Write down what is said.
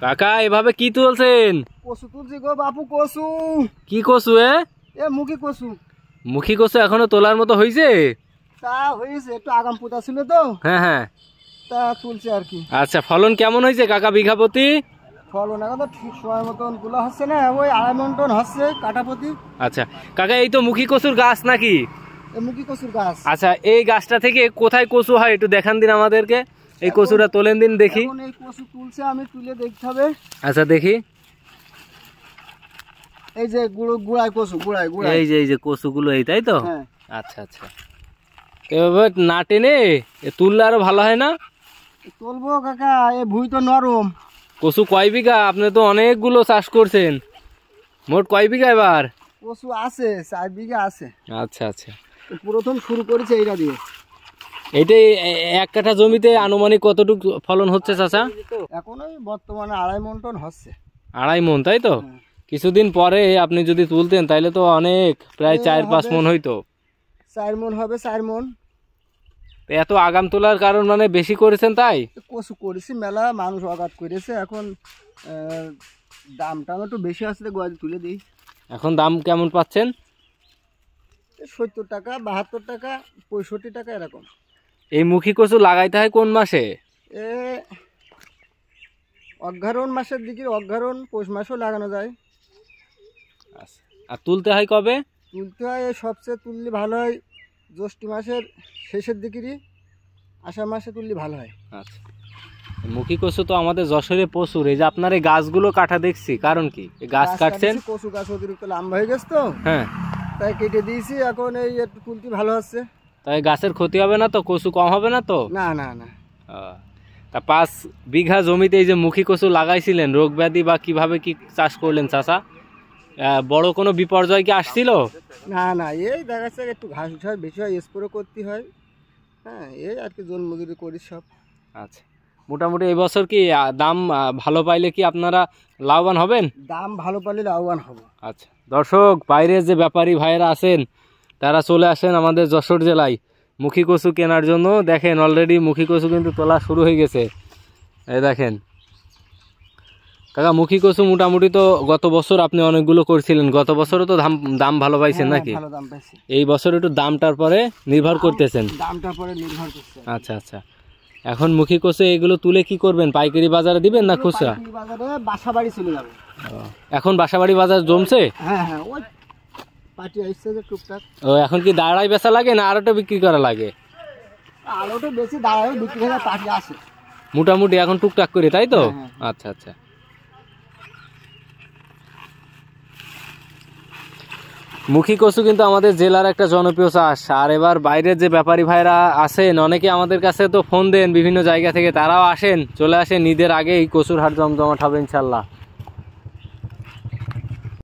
কাকা এভাবে কি তুলছেন? কচু তুলছি গো বাপু, কচু। কি কচু? এ মুখী কচু। মুখী কচু এখনো তোলার মতো হয়েছে? তা হয়েছে, একটু আগাম পোতা ছিল তো। হ্যাঁ হ্যাঁ, তা তুলছে আর কি। আচ্ছা, ফলন কেমন হয়েছে কাকা বিঘা প্রতি? ফলন এখন তো ঠিক সময় মতন তোলা হচ্ছে না, ওই 2.5 মণ টন হচ্ছে কাটা প্রতি। আচ্ছা কাকা, এই তো মুখী কচুর গাছ নাকি? মুখী কচুর গাছ। আচ্ছা, এই গাছটা থেকে কোথায় কচু হয় একটু দেখান দিন আমাদেরকে। এই কচুটা তোলেন দিন দেখি। এই কচু তুলছে, আমি তুলে দেখতে হবে। আচ্ছা দেখি। এই যে গুড়ায় কচু, গুড়ায়। এই যে কচুগুলো, এই তাই তো? হ্যাঁ। আচ্ছা আচ্ছা, এভাবে না টেনে তুললে আরো ভালো হয় না? তুলবো কাকা, এই ভুঁই তো নরম। কচু কয় বিঘা? আপনি তো অনেকগুলো চাষ করছেন, মোট কয় বিঘা এবার? কচু আছে 4 বিঘা আছে। আচ্ছা আচ্ছা, প্রথম শুরু করেছে এইটা দিয়ে। এইটাই এক কাঠা জমিতে আনুমানিক কতটুকু ফলন হচ্ছে চাচা? এখন ওই বর্তমানে 2.5 মণ টন হচ্ছে। 2.5 মণ, তাই তো? কিছুদিন পরে আপনি যদি তুলতেন তাহলে তো অনেক, প্রায় 4-5 মণ হইতো। 4 মণ হবে, 4 মণ। এত আগাম তোলার কারণ মানে বেশি করেছেন তাই? কচু করেছি মেলা, মানুষ আঘাত করেছে, এখন দামটা একটু বেশি আসছে, গোয়াতে তুলে দিই। এখন দাম কেমন পাচ্ছেন? 70 টাকা, 72 টাকা, 65 টাকা এরকম। এই মুখী কচু লাগাইতে হয় কোন মাসে? এ অঘ্রাণ মাসের দিকে, অঘ্রাণ পৌষ মাসেও লাগানো যায়। আর তুলতে হয় কবে? তুলতে হয় সবচেয়ে তুললে ভালো হয় জ্যৈষ্ঠ মাসের শেষের দিকেরই, আষাঢ় মাসে তুললে ভালো হয়। আচ্ছা, মুখী কচু তো আমাদের যশোরে প্রচুর। এই যে আপনার এই গাছগুলো কাটা দেখছি, কারণ কি গাছ কাটছেন? কচু গাছ অতিরিক্ত লম্বা হয়ে গেছে তো, হ্যাঁ, তাই কেটে দিয়েছি। এখন এই একটু তুলতে ভালো হচ্ছে। তাই গাছের ক্ষতি হবে না তো? কচু কম হবে না তো? না না না। তা 5 বিঘা জমিতে এই যে মুখী কচু লাগাইছিলেন, রোগ ব্যাধি বা কিভাবে কি চাষ করলেন চাচা? বড় কোনো বিপর্যয় কি আসছিল? না না, এই দেখা যাচ্ছে একটু ঘাস বেশি হয়, স্প্রে করতে হয়। হ্যাঁ, এই আর কি জন মজুরি করি সব। আচ্ছা, মোটামুটি এই বছর কি দাম ভালো পাইলে কি আপনারা লাভবান হবেন? দাম ভালো পাইলে লাভবান হবো। আচ্ছা দর্শক, বাইরের যে ব্যাপারী ভাইয়েরা আছেন তারা চলে আসেন আমাদের যশোর জেলায় মুখী কচু কেনার জন্য। দেখেন অলরেডি মুখী কচু কিন্তু তোলা শুরু হয়ে গেছে। এই দেখেন কাকা, মুখী কচু মোটামুটি তো গত বছর আপনি অনেকগুলো করছিলেন, গত বছরও তো দাম ভালো পাইছেন নাকি? ভালো দাম পাইছি। এই বছর একটু দামটার পরে নির্ভর করতেছেন? দামটার পরে নির্ভর করছে। আচ্ছা আচ্ছা, এখন মুখী কচু এগুলো তুলে কি করবেন? পাইকারি বাজারে দিবেন না খুচরা? বাজারে বাসাবাড়ি চলে যাবে। এখন বাসাবাড়ি বাজার জমছে? হ্যাঁ হ্যাঁ, ওই পার্টি আসছে যে টুকটাক। ও, এখন কি দাঁড়াই বেচা লাগে না আরোটা বিক্রি করা লাগে? আলোটা বেশি দাঁড়ায় বিক্রি হয়ে পার্টি আসে মোটামুটি এখন টুকটাক করে, তাই তো? আচ্ছা আচ্ছা, মুখী কচু কিন্তু আমাদের জেলার একটা জনপ্রিয় চাষ। আর এবার বাইরের যে ব্যাপারী ভাইরা আছেন, অনেকে আমাদের কাছে তো ফোন দেন বিভিন্ন জায়গা থেকে, তারাও আসেন, চলে আসেন ঈদের আগেই কচুর হাট জমজমাট হবে ইনশাল্লাহ।